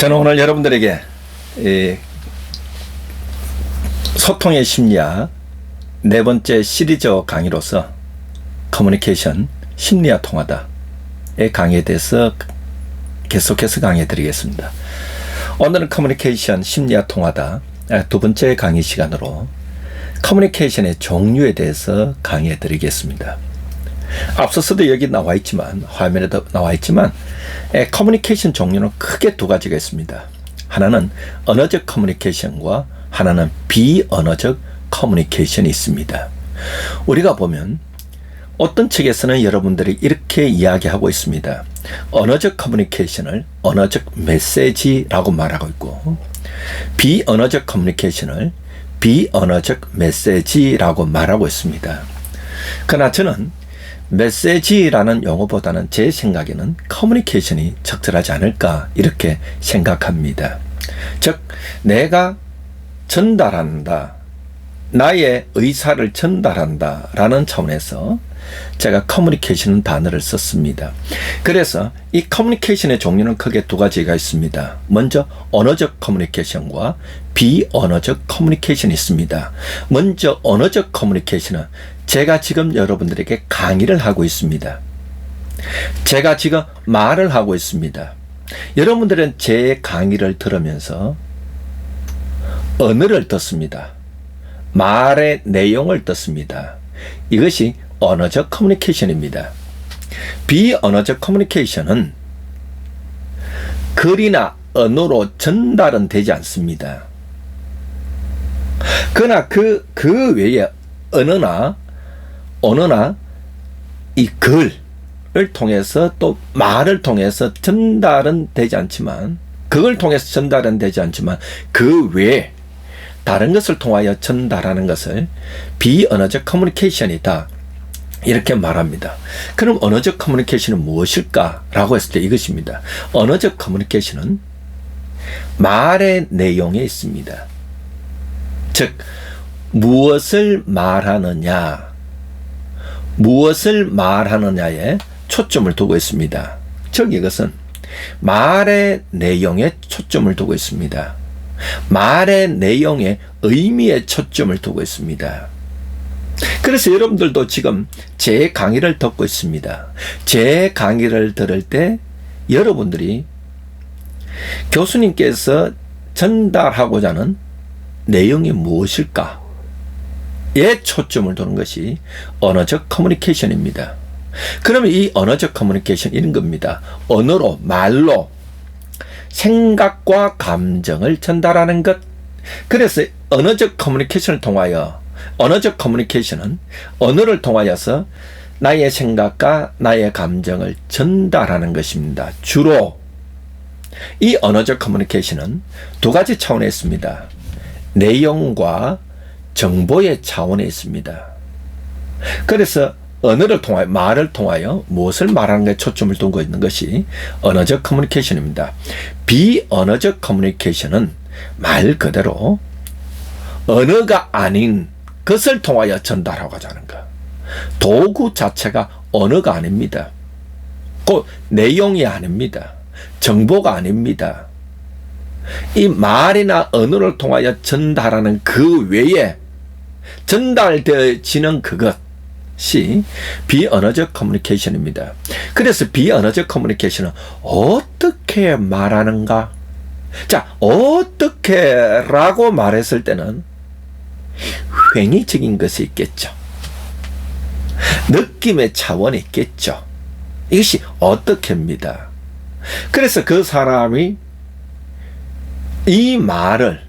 저는 오늘 여러분들에게 이 소통의 심리학 네 번째 시리즈 강의로서 커뮤니케이션 심리와 통하다의 강의에 대해서 계속해서 강의해 드리겠습니다. 오늘은 커뮤니케이션 심리와 통하다 두 번째 강의 시간으로 커뮤니케이션의 종류에 대해서 강의해 드리겠습니다. 앞서서도 여기 나와 있지만, 화면에도 나와 있지만, 커뮤니케이션 종류는 크게 두 가지가 있습니다. 하나는 언어적 커뮤니케이션과 하나는 비언어적 커뮤니케이션이 있습니다. 우리가 보면 어떤 책에서는 여러분들이 이렇게 이야기하고 있습니다. 언어적 커뮤니케이션을 언어적 메시지라고 말하고 있고, 비언어적 커뮤니케이션을 비언어적 메시지라고 말하고 있습니다. 그러나 저는 메시지라는 용어보다는 제 생각에는 커뮤니케이션이 적절하지 않을까 이렇게 생각합니다. 즉 내가 전달한다, 나의 의사를 전달한다 라는 차원에서 제가 커뮤니케이션 단어를 썼습니다. 그래서 이 커뮤니케이션의 종류는 크게 두 가지가 있습니다. 먼저 언어적 커뮤니케이션과 비언어적 커뮤니케이션이 있습니다. 먼저 언어적 커뮤니케이션은 제가 지금 여러분들에게 강의를 하고 있습니다. 제가 지금 말을 하고 있습니다. 여러분들은 제 강의를 들으면서 언어를 듣습니다. 말의 내용을 듣습니다. 이것이 언어적 커뮤니케이션입니다. 비언어적 커뮤니케이션은 글이나 언어로 전달은 되지 않습니다. 그러나 그 외에 언어나 이 글을 통해서 또 말을 통해서 전달은 되지 않지만, 그걸 통해서 전달은 되지 않지만 그 외에 다른 것을 통하여 전달하는 것을 비언어적 커뮤니케이션이다 이렇게 말합니다. 그럼 언어적 커뮤니케이션은 무엇일까? 라고 했을 때 이것입니다. 언어적 커뮤니케이션은 말의 내용에 있습니다. 즉 무엇을 말하느냐에 초점을 두고 있습니다. 즉 이것은 말의 내용에 초점을 두고 있습니다. 말의 내용에 의미에 초점을 두고 있습니다. 그래서 여러분들도 지금 제 강의를 듣고 있습니다. 제 강의를 들을 때 여러분들이 교수님께서 전달하고자 하는 내용이 무엇일까? 에 초점을 두는 것이 언어적 커뮤니케이션입니다. 그러면 이 언어적 커뮤니케이션 이런 겁니다. 언어로, 말로 생각과 감정을 전달하는 것. 그래서 언어적 커뮤니케이션을 통하여, 언어적 커뮤니케이션은 언어를 통하여서 나의 생각과 나의 감정을 전달하는 것입니다. 주로 이 언어적 커뮤니케이션은 두 가지 차원에 있습니다. 내용과 정보의 차원에 있습니다. 그래서 언어를 통하여, 말을 통하여 무엇을 말하는 것에 초점을 두고 있는 것이 언어적 커뮤니케이션입니다. 비언어적 커뮤니케이션은 말 그대로 언어가 아닌 것을 통하여 전달하고자 하는 것. 도구 자체가 언어가 아닙니다. 그 내용이 아닙니다. 정보가 아닙니다. 이 말이나 언어를 통하여 전달하는 그 외에 전달되어지는 그것이 비언어적 커뮤니케이션입니다. 그래서 비언어적 커뮤니케이션은 어떻게 말하는가? 자, 어떻게 라고 말했을 때는 행위적인 것이 있겠죠. 느낌의 차원이 있겠죠. 이것이 어떻게입니다. 그래서 그 사람이 이 말을,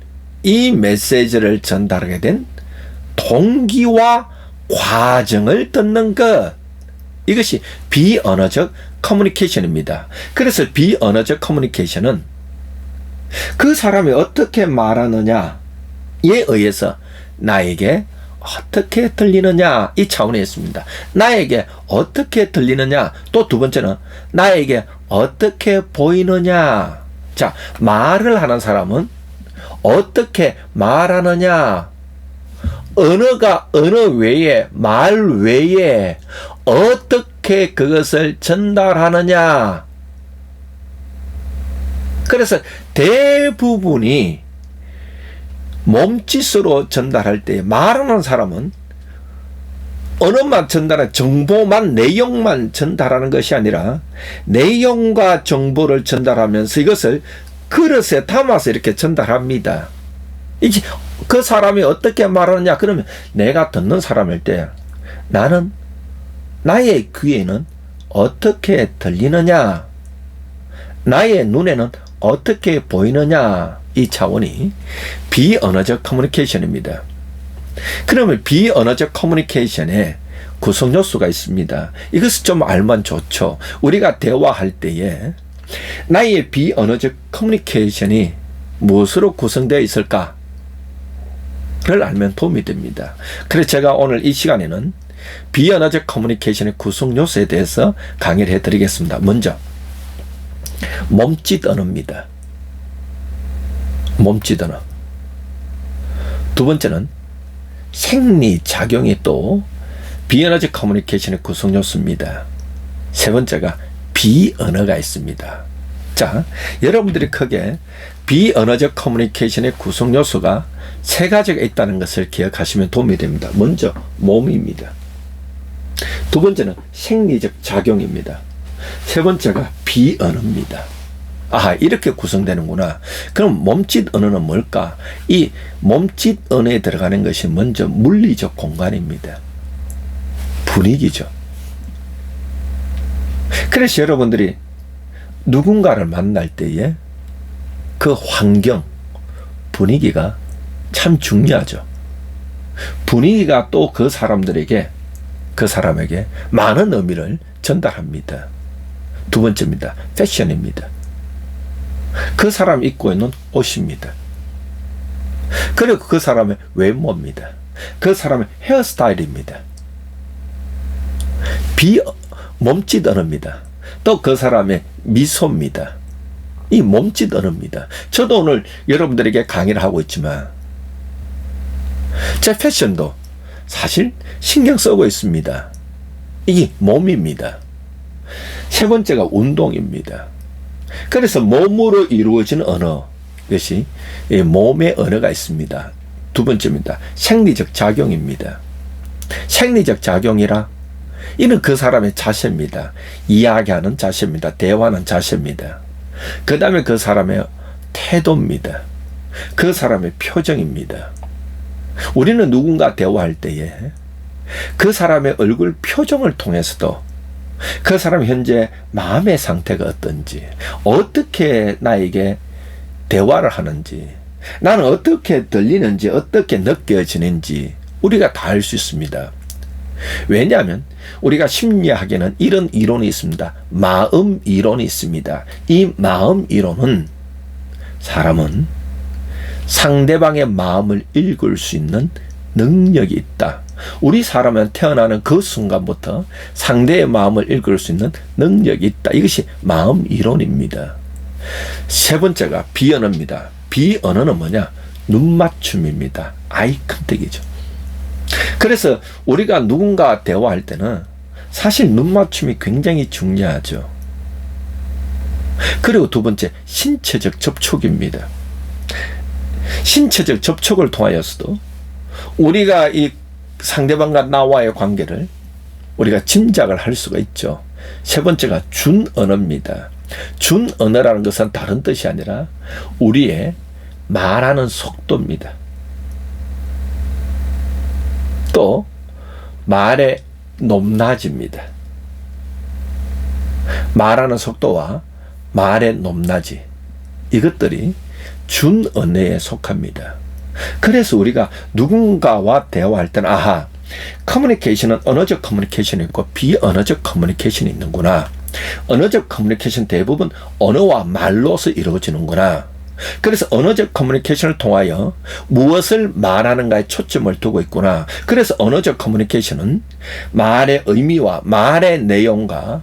이 메시지를 전달하게 된 동기와 과정을 듣는 것. 이것이 비언어적 커뮤니케이션입니다. 그래서 비언어적 커뮤니케이션은 그 사람이 어떻게 말하느냐에 의해서 나에게 어떻게 들리느냐 이 차원에 있습니다. 나에게 어떻게 들리느냐, 또 두 번째는 나에게 어떻게 보이느냐. 자, 말을 하는 사람은 어떻게 말하느냐, 언어가 언어 외에, 말 외에 어떻게 그것을 전달하느냐, 그래서 대부분이 몸짓으로 전달할 때 말하는 사람은 언어만 전달하는, 정보만, 내용만 전달하는 것이 아니라 내용과 정보를 전달하면서 이것을 그릇에 담아서 이렇게 전달합니다. 이게 그 사람이 어떻게 말하느냐 그러면 내가 듣는 사람일 때 나는 나의 귀에는 어떻게 들리느냐, 나의 눈에는 어떻게 보이느냐, 이 차원이 비언어적 커뮤니케이션입니다. 그러면 비언어적 커뮤니케이션에 구성 요소가 있습니다. 이것을 좀 알면 좋죠. 우리가 대화할 때에 나의 비언어적 커뮤니케이션이 무엇으로 구성되어 있을까를 알면 도움이 됩니다. 그래서 제가 오늘 이 시간에는 비언어적 커뮤니케이션의 구성 요소에 대해서 강의를 해드리겠습니다. 먼저 몸짓 언어입니다. 몸짓 언어. 두 번째는 생리작용이 또 비언어적 커뮤니케이션의 구성 요소입니다. 세 번째가 비언어가 있습니다. 자, 여러분들이 크게 비언어적 커뮤니케이션의 구성 요소가 세 가지가 있다는 것을 기억하시면 도움이 됩니다. 먼저 몸입니다. 두 번째는 생리적 작용입니다. 세 번째가 비언어입니다. 아, 이렇게 구성되는구나. 그럼 몸짓 언어는 뭘까? 이 몸짓 언어에 들어가는 것이 먼저 물리적 공간입니다. 분위기죠. 그래서 여러분들이 누군가를 만날 때에 그 환경, 분위기가 참 중요하죠. 분위기가 또 그 사람에게 많은 의미를 전달합니다. 두 번째입니다. 패션입니다. 그 사람이 입고 있는 옷입니다. 그리고 그 사람의 외모입니다. 그 사람의 헤어스타일입니다. 몸짓 언어입니다. 또 그 사람의 미소입니다. 이 몸짓 언어입니다. 저도 오늘 여러분들에게 강의를 하고 있지만 제 패션도 사실 신경 쓰고 있습니다. 이게 몸입니다. 세 번째가 운동입니다. 그래서 몸으로 이루어지는 언어, 이것이 몸의 언어가 있습니다. 두 번째입니다. 생리적 작용입니다. 생리적 작용이라 이는 그 사람의 자세입니다. 이야기하는 자세입니다. 대화하는 자세입니다. 그 다음에 그 사람의 태도입니다. 그 사람의 표정입니다. 우리는 누군가 대화할 때에 그 사람의 얼굴 표정을 통해서도 그 사람 현재 마음의 상태가 어떤지, 어떻게 나에게 대화를 하는지, 나는 어떻게 들리는지, 어떻게 느껴지는지 우리가 다 알 수 있습니다. 왜냐하면 우리가 심리학에는 이런 이론이 있습니다. 마음 이론이 있습니다. 이 마음 이론은 사람은 상대방의 마음을 읽을 수 있는 능력이 있다. 우리 사람은 태어나는 그 순간부터 상대의 마음을 읽을 수 있는 능력이 있다. 이것이 마음 이론입니다. 세 번째가 비언어입니다. 비언어는 뭐냐? 눈맞춤입니다. 아이 컨택이죠. 그래서 우리가 누군가 대화할 때는 사실 눈맞춤이 굉장히 중요하죠. 그리고 두 번째, 신체적 접촉입니다. 신체적 접촉을 통하여서도 우리가 이 상대방과 나와의 관계를 우리가 짐작을 할 수가 있죠. 세 번째가 준언어입니다. 준언어라는 것은 다른 뜻이 아니라 우리의 말하는 속도입니다. 또 말의 높낮이입니다. 말하는 속도와 말의 높낮이, 이것들이 준언어에 속합니다. 그래서 우리가 누군가와 대화할 때는 아하, 커뮤니케이션은 언어적 커뮤니케이션이 있고 비언어적 커뮤니케이션이 있는구나. 언어적 커뮤니케이션 대부분 언어와 말로서 이루어지는구나. 그래서 언어적 커뮤니케이션을 통하여 무엇을 말하는가에 초점을 두고 있구나. 그래서 언어적 커뮤니케이션은 말의 의미와 말의 내용과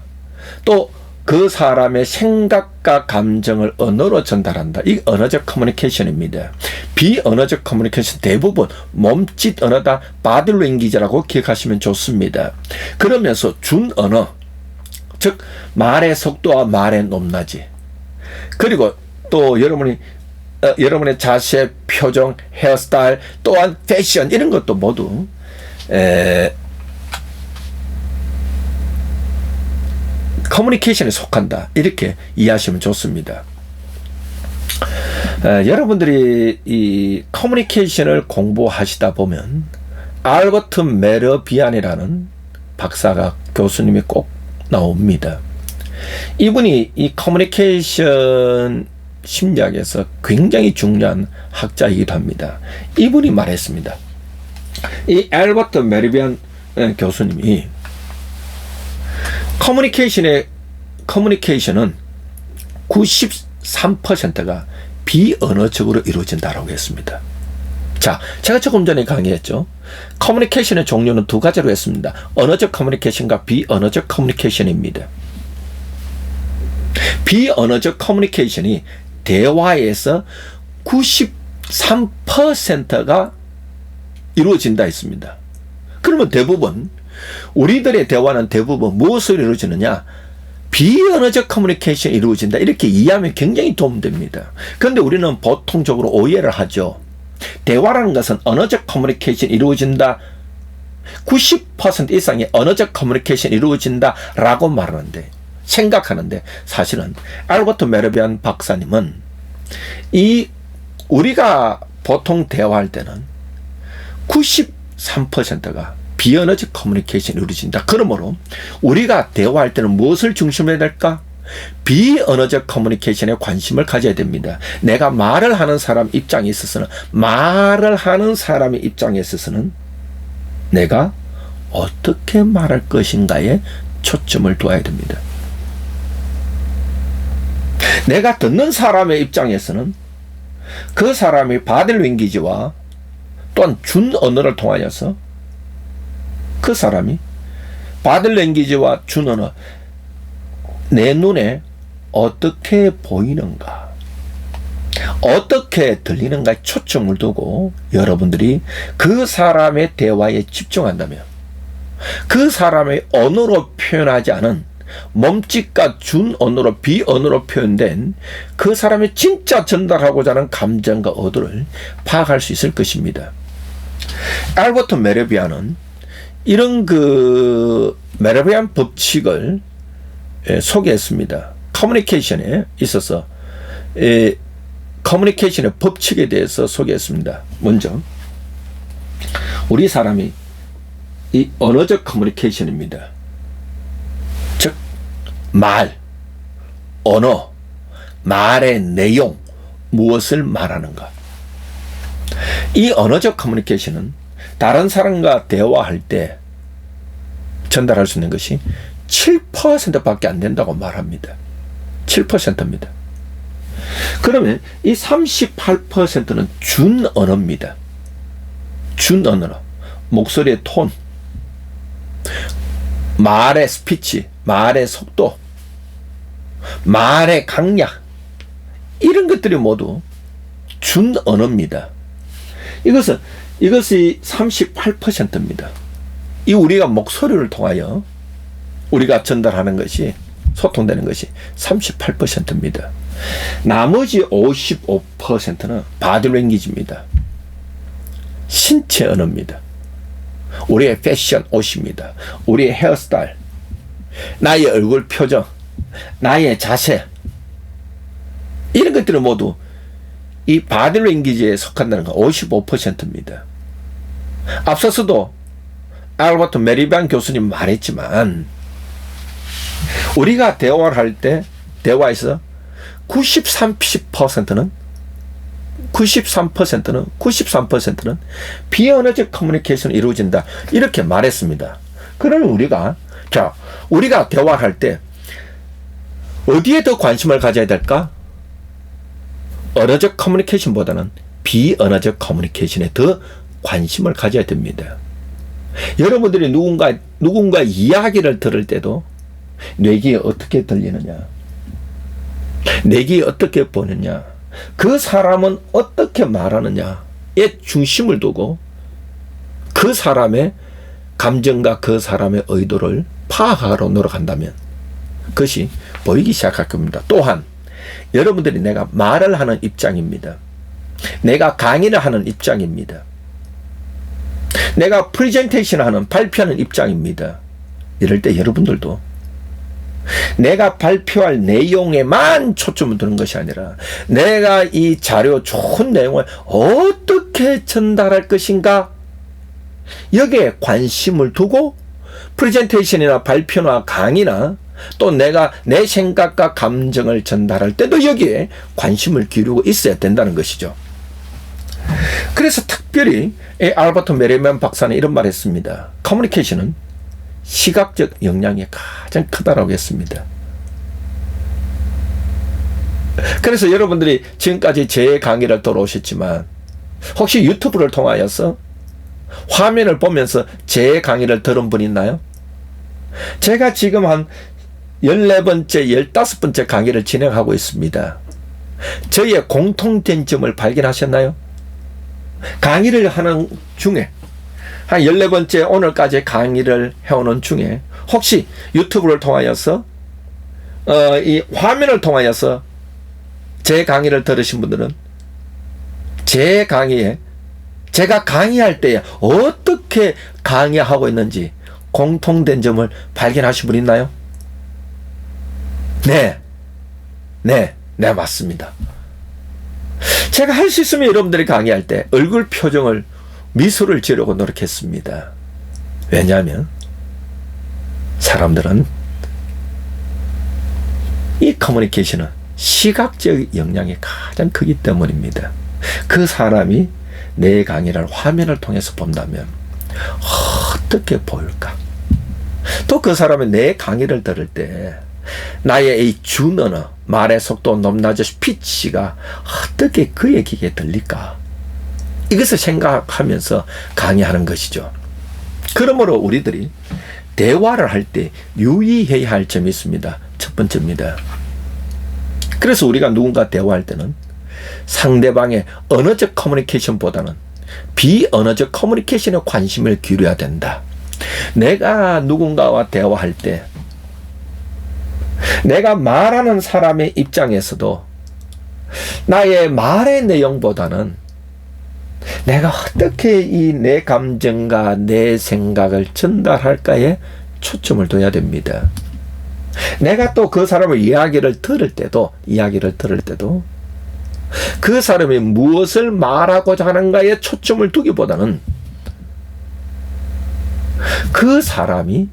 또 그 사람의 생각과 감정을 언어로 전달한다. 이 언어적 커뮤니케이션입니다. 비언어적 커뮤니케이션 대부분 몸짓 언어다, 바디 랭귀지라고 기억하시면 좋습니다. 그러면서 준언어, 즉 말의 속도와 말의 높낮이, 그리고 또 여러분의 자세, 표정, 헤어스타일, 또한 패션 이런 것도 모두 커뮤니케이션에 속한다. 이렇게 이해하시면 좋습니다. 여러분들이 이 커뮤니케이션을 공부하시다 보면 알버트 메르비안이라는 박사가 교수님이 꼭 나옵니다. 이분이 이 커뮤니케이션 심리학에서 굉장히 중요한 학자이기도 합니다. 이분이 말했습니다. 이 알버트 메르비안 교수님이 커뮤니케이션은 93%가 비언어적으로 이루어진다라고 했습니다. 자, 제가 조금 전에 강의했죠. 커뮤니케이션의 종류는 두 가지로 했습니다. 언어적 커뮤니케이션과 비언어적 커뮤니케이션입니다. 비언어적 커뮤니케이션이 대화에서 93%가 이루어진다 했습니다. 그러면 대부분 우리들의 대화는 대부분 무엇으로 이루어지느냐? 비언어적 커뮤니케이션이 이루어진다. 이렇게 이해하면 굉장히 도움됩니다. 그런데 우리는 보통적으로 오해를 하죠. 대화라는 것은 언어적 커뮤니케이션이 이루어진다. 90% 이상의 언어적 커뮤니케이션이 이루어진다 라고 말하는데, 생각하는데, 사실은 알버트 메르비안 박사님은 우리가 보통 대화할 때는 93%가 비언어적 커뮤니케이션이 이루어진다. 그러므로 우리가 대화할 때는 무엇을 중심으로 해야 될까? 비언어적 커뮤니케이션에 관심을 가져야 됩니다. 내가 말을 하는 사람 입장에 있어서는 내가 어떻게 말할 것인가에 초점을 두어야 됩니다. 내가 듣는 사람의 입장에서는 그 사람의 바디랭귀지와 또한 준 언어를 통하여서 그 사람이 바디랭귀지와 준 언어, 내 눈에 어떻게 보이는가, 어떻게 들리는가에 초점을 두고 여러분들이 그 사람의 대화에 집중한다면, 그 사람의 언어로 표현하지 않은 몸짓과 준 언어로, 비언어로 표현된 그 사람이 진짜 전달하고자 하는 감정과 의도를 파악할 수 있을 것입니다. 알버트 메르비안은 이런 메르비안 법칙을 소개했습니다. 커뮤니케이션에 있어서 커뮤니케이션의 법칙에 대해서 소개했습니다. 먼저 우리 사람이 이 언어적 커뮤니케이션입니다. 즉 말, 언어, 말의 내용, 무엇을 말하는가. 이 언어적 커뮤니케이션은 다른 사람과 대화할 때 전달할 수 있는 것이 7%밖에 안 된다고 말합니다. 7%입니다. 그러면 이 38%는 준 언어입니다. 준 언어로 목소리의 톤, 말의 스피치, 말의 속도, 말의 강약, 이런 것들이 모두 준 언어입니다. 이것이 38%입니다. 이 우리가 목소리를 통하여 우리가 전달하는 것이, 소통되는 것이 38%입니다. 나머지 55%는 바디랭귀지입니다. 신체 언어입니다. 우리의 패션, 옷입니다. 우리의 헤어스타일, 나의 얼굴 표정, 나의 자세, 이런 것들은 모두 이 바디랭귀지에 속한다는 건 55%입니다. 앞서서도 알버트 메르비안 교수님 말했지만, 우리가 대화를 할 때 대화에서 93%는 비언어적 커뮤니케이션이 이루어진다, 이렇게 말했습니다. 그러면 우리가 대화할 때 어디에 더 관심을 가져야 될까? 언어적 커뮤니케이션보다는 비언어적 커뮤니케이션에 더 관심을 가져야 됩니다. 여러분들이 누군가 이야기를 들을 때도 내 귀에 어떻게 들리느냐, 내 귀에 어떻게 보느냐, 그 사람은 어떻게 말하느냐에 중심을 두고 그 사람의 감정과 그 사람의 의도를 파악하러 노력한다면 그것이 보이기 시작할 겁니다. 또한 여러분들이 내가 말을 하는 입장입니다. 내가 강의를 하는 입장입니다. 내가 프레젠테이션을 하는, 발표하는 입장입니다. 이럴 때 여러분들도 내가 발표할 내용에만 초점을 두는 것이 아니라 내가 이 자료 좋은 내용을 어떻게 전달할 것인가, 여기에 관심을 두고 프레젠테이션이나 발표나 강의나 또 내가 내 생각과 감정을 전달할 때도 여기에 관심을 기울이고 있어야 된다는 것이죠. 그래서 특별히 알버트 메리맨 박사는 이런 말을 했습니다. 커뮤니케이션은 시각적 역량이 가장 크다라고 했습니다. 그래서 여러분들이 지금까지 제 강의를 들어오셨지만 혹시 유튜브를 통하여서 화면을 보면서 제 강의를 들은 분 있나요? 제가 지금 한 14번째, 15번째 강의를 진행하고 있습니다. 저희의 공통된 점을 발견하셨나요? 강의를 하는 중에 한 14번째 오늘까지 강의를 해오는 중에 혹시 유튜브를 통하여서 이 화면을 통하여서 제 강의를 들으신 분들은 제 강의에 제가 강의할 때 어떻게 강의하고 있는지 공통된 점을 발견하신 분 있나요? 네, 맞습니다. 제가 할 수 있으면 여러분들이 강의할 때 얼굴 표정을, 미소를 지으려고 노력했습니다. 왜냐하면 사람들은 이 커뮤니케이션은 시각적 역량이 가장 크기 때문입니다. 그 사람이 내 강의를 화면을 통해서 본다면 어떻게 보일까? 또 그 사람이 내 강의를 들을 때 나의 이 준 언어, 말의 속도, 높낮이, 피치가 어떻게 그의 귀에 들릴까? 이것을 생각하면서 강의하는 것이죠. 그러므로 우리들이 대화를 할 때 유의해야 할 점이 있습니다. 첫 번째입니다. 그래서 우리가 누군가 대화할 때는 상대방의 언어적 커뮤니케이션보다는 비언어적 커뮤니케이션에 관심을 기울여야 된다. 내가 누군가와 대화할 때 내가 말하는 사람의 입장에서도 나의 말의 내용보다는 내가 어떻게 이 내 감정과 내 생각을 전달할까에 초점을 둬야 됩니다. 내가 또 그 사람의 이야기를 들을 때도 그 사람이 무엇을 말하고자 하는가에 초점을 두기보다는 그 사람이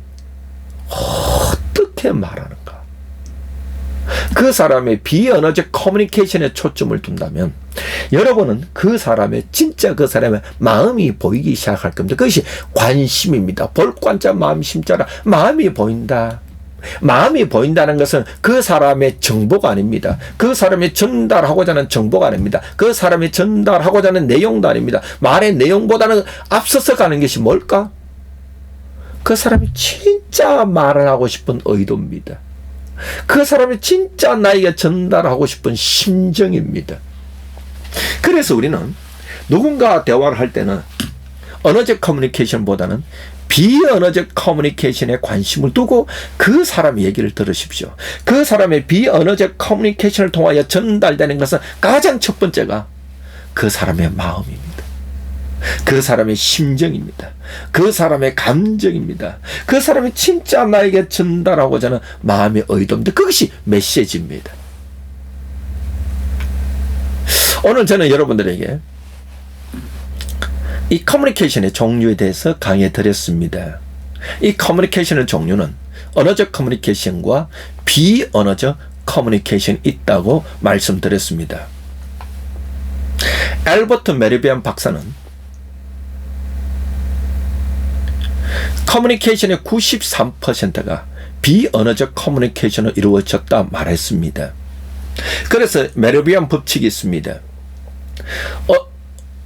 어떻게 말하는가, 그 사람의 비언어적 커뮤니케이션에 초점을 둔다면 여러분은 그 사람의 마음이 보이기 시작할 겁니다. 그것이 관심입니다. 볼 관자 마음 심자라. 마음이 보인다. 마음이 보인다는 것은 그 사람의 정보가 아닙니다. 그 사람이 전달하고자 하는 정보가 아닙니다. 그 사람이 전달하고자 하는 내용도 아닙니다. 말의 내용보다는 앞서서 가는 것이 뭘까? 그 사람이 진짜 말을 하고 싶은 의도입니다. 그 사람이 진짜 나에게 전달하고 싶은 심정입니다. 그래서 우리는 누군가 대화를 할 때는 언어적 커뮤니케이션보다는 비언어적 커뮤니케이션에 관심을 두고 그 사람의 얘기를 들으십시오. 그 사람의 비언어적 커뮤니케이션을 통하여 전달되는 것은 가장 첫 번째가 그 사람의 마음입니다. 그 사람의 심정입니다. 그 사람의 감정입니다. 그 사람이 진짜 나에게 전달하고자 하는 마음의 의도입니다. 그것이 메시지입니다. 오늘 저는 여러분들에게 이 커뮤니케이션의 종류에 대해서 강의해 드렸습니다. 이 커뮤니케이션의 종류는 언어적 커뮤니케이션과 비언어적 커뮤니케이션이 있다고 말씀드렸습니다. 알버트 메리비안 박사는 커뮤니케이션의 93%가 비언어적 커뮤니케이션으로 이루어졌다 말했습니다. 그래서 메리비안 법칙이 있습니다.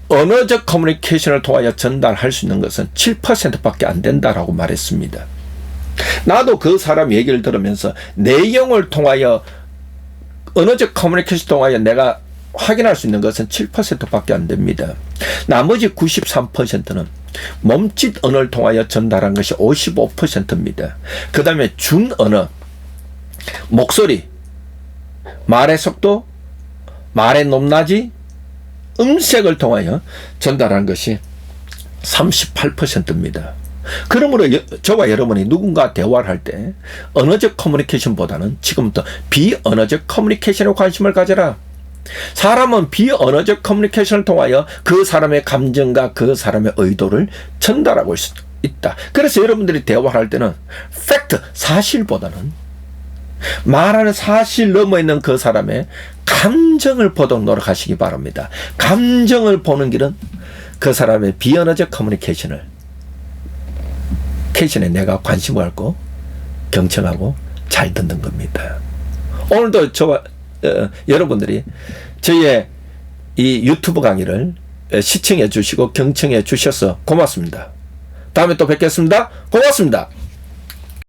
언어적 커뮤니케이션을 통하여 전달할 수 있는 것은 7%밖에 안 된다라고 말했습니다. 나도 그 사람 얘기를 들으면서 내용을 통하여 언어적 커뮤니케이션 통하여 내가 확인할 수 있는 것은 7%밖에 안 됩니다. 나머지 93%는 몸짓 언어를 통하여 전달한 것이 55%입니다. 그 다음에 준 언어, 목소리, 말의 속도, 말의 높낮이, 음색을 통하여 전달한 것이 38%입니다. 그러므로 저와 여러분이 누군가 대화를 할 때 언어적 커뮤니케이션보다는 지금부터 비언어적 커뮤니케이션에 관심을 가져라. 사람은 비언어적 커뮤니케이션을 통하여 그 사람의 감정과 그 사람의 의도를 전달하고 있다. 그래서 여러분들이 대화를 할 때는 팩트, 사실보다는 말하는 사실 넘어 있는 그 사람의 감정을 보도록 노력하시기 바랍니다. 감정을 보는 길은 그 사람의 비언어적 커뮤니케이션에 내가 관심을 갖고 경청하고 잘 듣는 겁니다. 오늘도 저와 여러분들이 저희의 이 유튜브 강의를 시청해 주시고 경청해 주셔서 고맙습니다. 다음에 또 뵙겠습니다. 고맙습니다.